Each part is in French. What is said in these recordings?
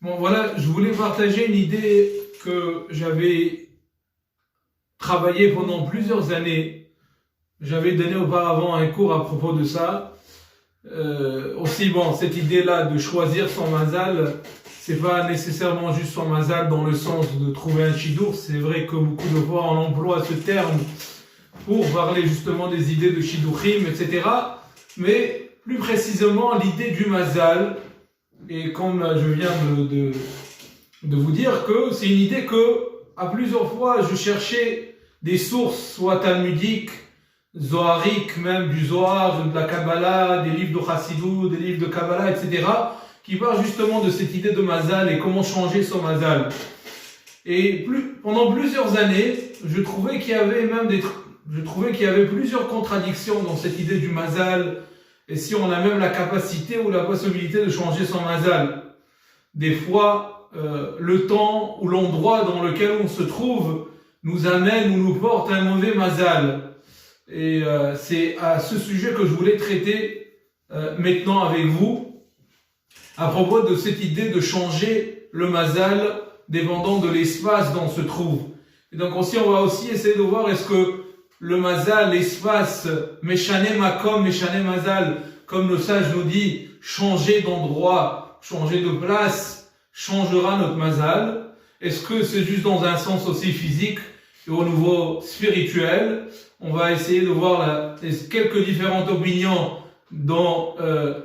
Bon, voilà, je voulais partager une idée que j'avais travaillée pendant plusieurs années. J'avais donné auparavant un cours à propos de ça. Aussi, bon, cette idée-là de choisir son mazal, c'est pas nécessairement juste son mazal dans le sens de trouver un chidour. C'est vrai que beaucoup de fois on emploie ce terme pour parler justement des idées de shidouchim, etc. Mais plus précisément, l'idée du mazal, et comme je viens de vous dire que c'est une idée que, à plusieurs fois, je cherchais des sources, soit talmudiques, zohariques, même du Zohar, de la Kabbalah, des livres de Chassidou, des livres de Kabbalah, etc., qui parlent justement de cette idée de mazal et comment changer son mazal. Et pendant plusieurs années, je trouvais qu'il y avait plusieurs contradictions dans cette idée du mazal, et si on a même la capacité ou la possibilité de changer son mazal. Des fois, le temps ou l'endroit dans lequel on se trouve nous amène ou nous porte un mauvais mazal. Et c'est à ce sujet que je voulais traiter maintenant avec vous, à propos de cette idée de changer le mazal dépendant de l'espace dont on se trouve. Et donc aussi, on va aussi essayer de voir est-ce que le mazal, l'espace, Meshane Makom, Meshane Mazal, comme le sage nous dit, changer d'endroit, changer de place, changera notre mazal. Est-ce que c'est juste dans un sens aussi physique et au niveau spirituel? On va essayer de voir quelques différentes opinions dans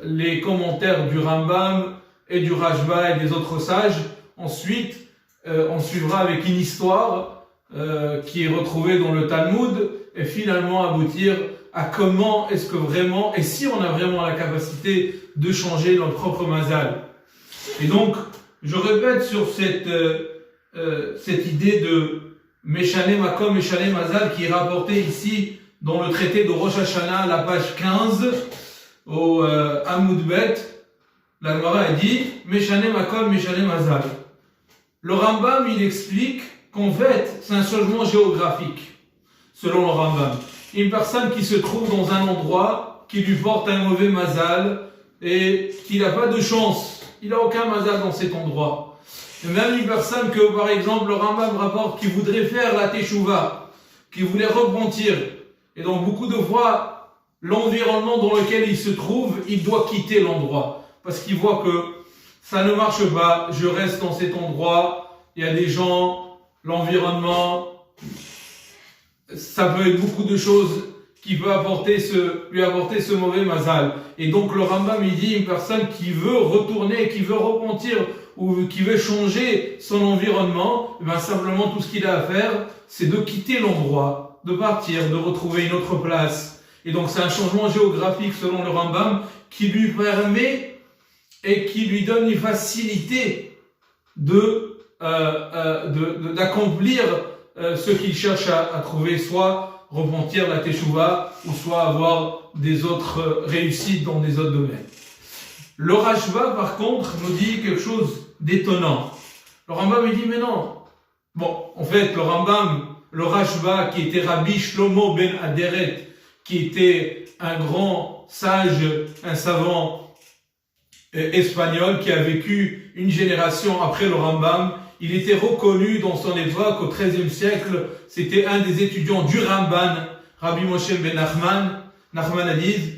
les commentaires du Rambam et du Rashba et des autres sages. Ensuite, on suivra avec une histoire qui est retrouvée dans le Talmud et finalement aboutir à comment est-ce que vraiment, et si on a vraiment la capacité de changer notre propre mazal. Et donc, je répète sur cette idée de Meshane Makom, Meshane Mazal qui est rapportée ici dans le traité de Rosh Hashanah, la page 15, au Amud Bet. La Gemara a dit Meshane Makom, Meshane Mazal. Le Rambam, il explique qu'en fait, c'est un changement géographique, selon le Rambam. Une personne qui se trouve dans un endroit qui lui porte un mauvais mazal et qui n'a pas de chance, il n'a aucun mazal dans cet endroit. Et même une personne que, par exemple, le Rambam rapporte qui voudrait faire la teshuva, qui voulait repentir, et donc beaucoup de fois, l'environnement dans lequel il se trouve, il doit quitter l'endroit, parce qu'il voit que ça ne marche pas, je reste dans cet endroit, il y a des gens, l'environnement, ça peut être beaucoup de choses qui peut lui apporter ce mauvais mazal. Et donc le Rambam, il dit une personne qui veut retourner, qui veut repentir, ou qui veut changer son environnement, eh bien simplement tout ce qu'il a à faire, c'est de quitter l'endroit, de partir, de retrouver une autre place. Et donc c'est un changement géographique selon le Rambam qui lui permet et qui lui donne une facilité d'accomplir ce qu'il cherche à trouver, soit repentir la teshuva, ou soit avoir des autres réussites dans des autres domaines. Le Rashba, par contre, nous dit quelque chose d'étonnant. Le Rambam, il dit, mais non. Bon, en fait, le Rashba, qui était Rabbi Shlomo ben Aderet, qui était un grand sage, un savant espagnol, qui a vécu une génération après le Rambam, il était reconnu dans son époque, au XIIIe siècle, c'était un des étudiants du Ramban, Rabbi Moshe ben Nachman Adiz,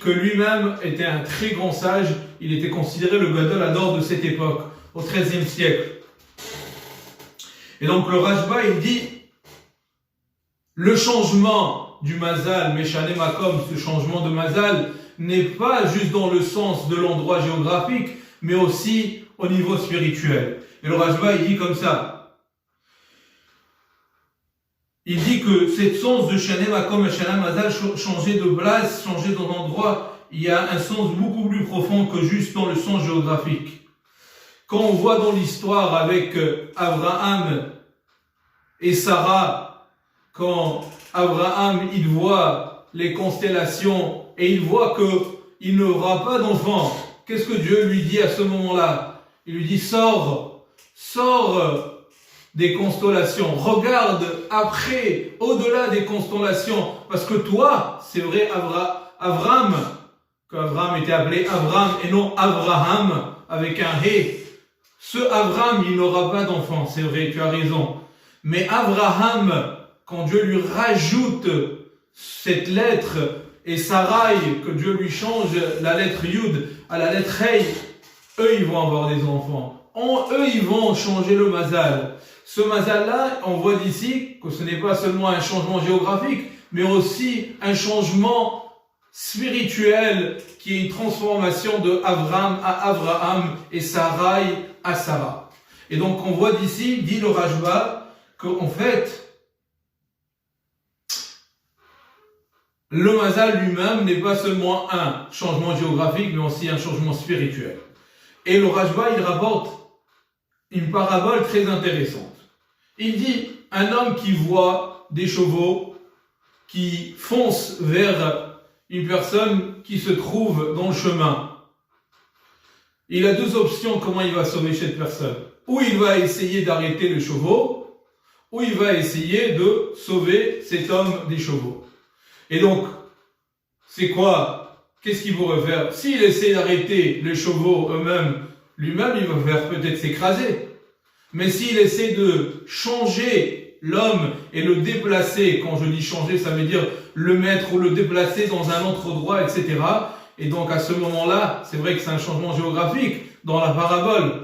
que lui-même était un très grand sage, il était considéré le Gadol Hador de cette époque, au XIIIe siècle. Et donc le Rashba, il dit, le changement du mazal, Meshane Makom, ce changement de mazal, n'est pas juste dans le sens de l'endroit géographique, mais aussi au niveau spirituel. Et le Rashba, il dit comme ça. Il dit que cette sens de Shane Makom et Shane Mazal, changer de place, changer d'endroit, il y a un sens beaucoup plus profond que juste dans le sens géographique. Quand on voit dans l'histoire avec Abraham et Sarah, quand Abraham, il voit les constellations et il voit qu'il n'aura pas d'enfant, qu'est-ce que Dieu lui dit à ce moment-là? Il lui dit, sors des constellations, regarde après, au-delà des constellations, parce que toi, c'est vrai, Abraham, qu'Abraham était appelé Abraham et non Abraham, avec un He, Ce Abraham, il n'aura pas d'enfant, c'est vrai, tu as raison. Mais Abraham, quand Dieu lui rajoute cette lettre, et Sarai, que Dieu lui change la lettre Yud à la lettre Hey, eux, ils vont avoir des enfants. Eux, ils vont changer le mazal. Ce mazal-là, on voit d'ici que ce n'est pas seulement un changement géographique, mais aussi un changement spirituel qui est une transformation de Abraham à Abraham et Sarai à Sarah. Et donc, on voit d'ici, dit le Rajba, qu'en fait, le mazal lui-même n'est pas seulement un changement géographique, mais aussi un changement spirituel. Et le Rajba, il rapporte une parabole très intéressante. Il dit, un homme qui voit des chevaux qui foncent vers une personne qui se trouve dans le chemin. Il a deux options comment il va sauver cette personne. Ou il va essayer d'arrêter les chevaux, ou il va essayer de sauver cet homme des chevaux. Et donc, c'est quoi? Qu'est-ce qu'il pourrait faire? S'il essaie d'arrêter les chevaux eux-mêmes, lui-même, il va faire peut-être s'écraser. Mais s'il essaie de changer l'homme et le déplacer, quand je dis changer, ça veut dire le mettre ou le déplacer dans un autre endroit, etc. Et donc, à ce moment-là, c'est vrai que c'est un changement géographique dans la parabole.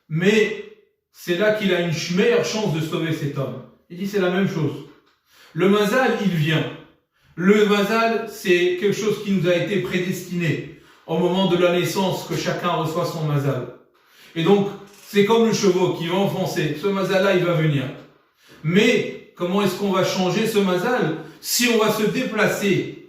Mais c'est là qu'il a une meilleure chance de sauver cet homme. Il dit c'est la même chose. Le mazal, il vient. Le mazal, c'est quelque chose qui nous a été prédestiné au moment de la naissance que chacun reçoit son mazal. Et donc, c'est comme le chevaux qui va enfoncer. Ce mazal-là, il va venir. Mais, comment est-ce qu'on va changer ce mazal? Si on va se déplacer,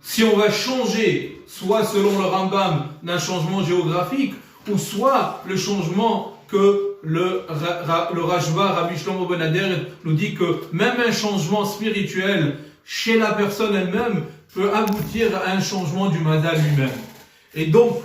si on va changer, soit selon le Rambam, d'un changement géographique, ou soit le changement que le Rajba, Rabbi Shlomo Ben Ader, nous dit que même un changement spirituel chez la personne elle-même peut aboutir à un changement du mazal lui-même. Et donc,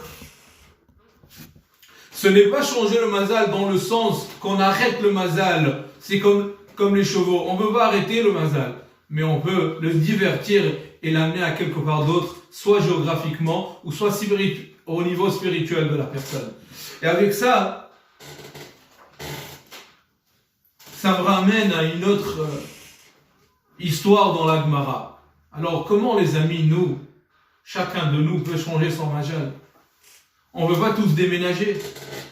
ce n'est pas changer le mazal dans le sens qu'on arrête le mazal. C'est comme les chevaux. On ne peut pas arrêter le mazal, mais on peut le divertir et l'amener à quelque part d'autre, soit géographiquement, ou soit au niveau spirituel de la personne. Et avec ça, ça me ramène à une autre histoire dans la Gemara. Alors, comment les amis, nous, chacun de nous peut changer son mazal? On ne peut pas tous déménager.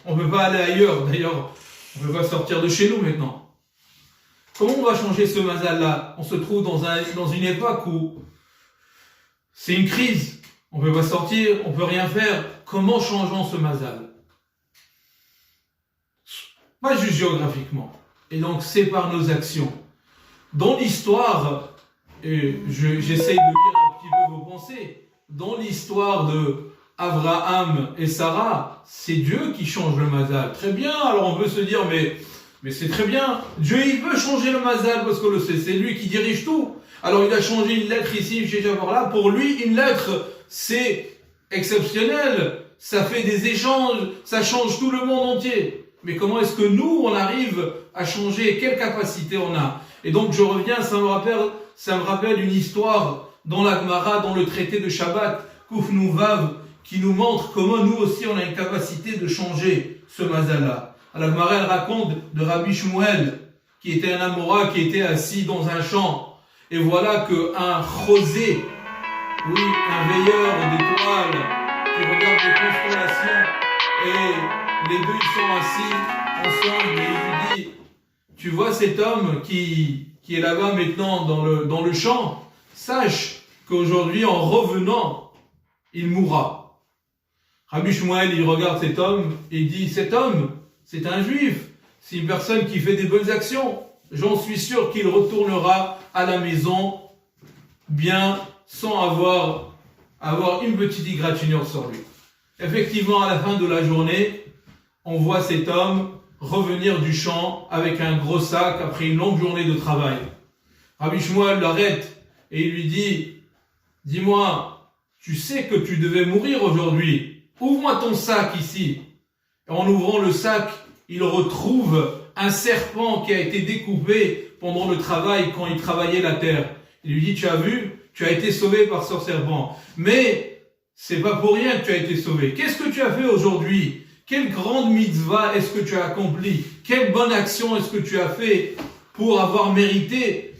On ne peut pas aller ailleurs. D'ailleurs, on ne peut pas sortir de chez nous maintenant. Comment on va changer ce mazal-là? On se trouve dans une époque où c'est une crise. On ne peut pas sortir, on ne peut rien faire. Comment changeons ce mazal? Pas juste géographiquement. Et donc, c'est par nos actions. Dans l'histoire, et j'essaye de lire un petit peu vos pensées, dans l'histoire de Abraham et Sarah, c'est Dieu qui change le mazal. Très bien, alors on peut se dire, mais c'est très bien. Dieu, il veut changer le mazal parce que c'est lui qui dirige tout. Alors il a changé une lettre ici, chez Javorla. Pour lui, une lettre, c'est exceptionnel. Ça fait des échanges, ça change tout le monde entier. Mais comment est-ce que nous, on arrive à changer? Quelle capacité on a? Et donc je reviens, ça me rappelle une histoire dans la Gemara, dans le traité de Shabbat, Kuf Nuvav, qui nous montre comment nous aussi on a une capacité de changer ce mazal-là. La Gemara, elle raconte de Rabbi Shmuel, qui était un Amora, qui était assis dans un champ. Et voilà qu'un chosé, oui, un veilleur d'étoiles, qui regarde les constellations, et les deux ils sont assis ensemble, et il lui dit, tu vois cet homme qui est là-bas maintenant dans le champ, sache qu'aujourd'hui en revenant, il mourra. Rabbi Shmuel, il regarde cet homme et dit, cet homme, c'est un juif, c'est une personne qui fait des bonnes actions. J'en suis sûr qu'il retournera à la maison bien sans avoir une petite égratignure sur lui. Effectivement, à la fin de la journée, on voit cet homme revenir du champ avec un gros sac après une longue journée de travail. Rabbi Shmuel l'arrête et il lui dit, dis-moi, tu sais que tu devais mourir aujourd'hui. Ouvre-moi ton sac ici. Et en ouvrant le sac, il retrouve un serpent qui a été découpé pendant le travail quand il travaillait la terre. Il lui dit, tu as vu, tu as été sauvé par ce serpent. Mais c'est pas pour rien que tu as été sauvé. Qu'est-ce que tu as fait aujourd'hui? quelle grande mitzvah est-ce que tu as accompli? Quelle bonne action est-ce que tu as fait pour avoir mérité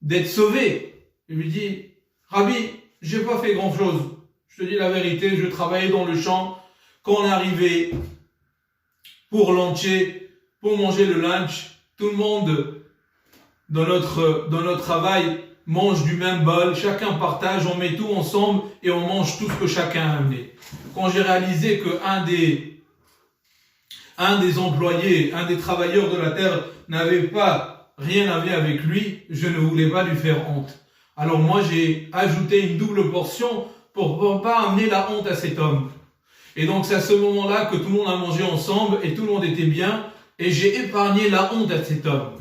d'être sauvé? Il lui dit, Rabbi, j'ai pas fait grand chose. Je te dis la vérité, je travaillais dans le champ. Quand on est arrivé pour luncher, pour manger le lunch, tout le monde dans notre travail mange du même bol, chacun partage, on met tout ensemble et on mange tout ce que chacun a amené. Quand j'ai réalisé que un des employés, un des travailleurs de la terre n'avait pas rien à voir avec lui, je ne voulais pas lui faire honte. Alors moi j'ai ajouté une double portion pour ne pas amener la honte à cet homme. Et donc c'est à ce moment-là que tout le monde a mangé ensemble et tout le monde était bien et j'ai épargné la honte à cet homme.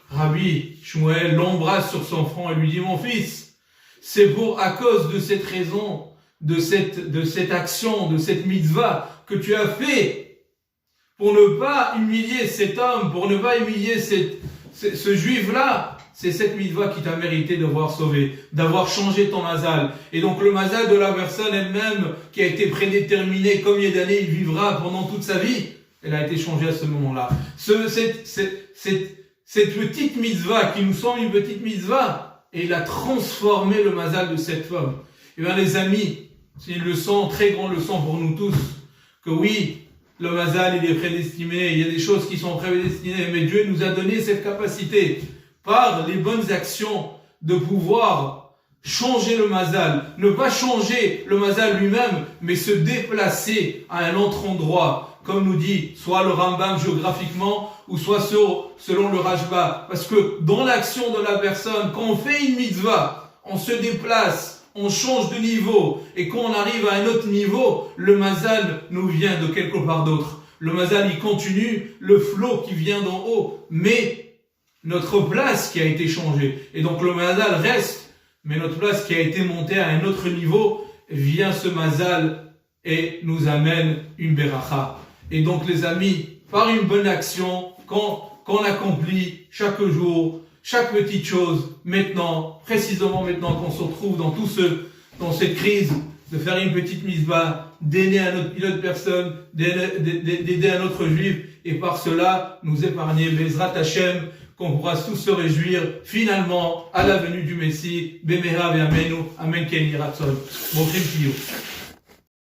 Rabbi Shmuel l'embrasse sur son front et lui dit, mon fils, c'est à cause de cette raison, de cette action, de cette mitzvah que tu as fait pour ne pas humilier cet homme, pour ne pas humilier ce juif-là. C'est cette mitzvah qui t'a mérité d'avoir sauvé, d'avoir changé ton mazal. Et donc le mazal de la personne elle-même qui a été prédéterminée, combien d'années il vivra pendant toute sa vie, elle a été changée à ce moment-là. Cette petite mitzvah qui nous semble une petite mitzvah, et il a transformé le mazal de cette femme. Et bien les amis, c'est une leçon, très grande leçon pour nous tous, que oui, le mazal il est prédestiné, il y a des choses qui sont prédestinées, mais Dieu nous a donné cette capacité, par les bonnes actions, de pouvoir changer le mazal, ne pas changer le mazal lui-même, mais se déplacer à un autre endroit, comme nous dit soit le Rambam géographiquement, ou soit selon le Rajba. Parce que dans l'action de la personne, quand on fait une mitzvah, on se déplace, on change de niveau, et quand on arrive à un autre niveau, le mazal nous vient de quelque part d'autre. Le mazal, il continue, le flot qui vient d'en haut, mais notre place qui a été changée. Et donc le mazal reste, mais notre place qui a été montée à un autre niveau, vient ce mazal et nous amène une beracha. Et donc les amis, par une bonne action, qu'on accomplit chaque jour, chaque petite chose, maintenant, précisément maintenant qu'on se retrouve dans cette crise, de faire une petite mitzvah, d'aider une autre personne, d'aider un autre juif, et par cela, nous épargner Bezrat Hashem, qu'on pourra tous se réjouir finalement à la venue du Messie. Bemera ve'amenu, amen ken yiratzon. Bon,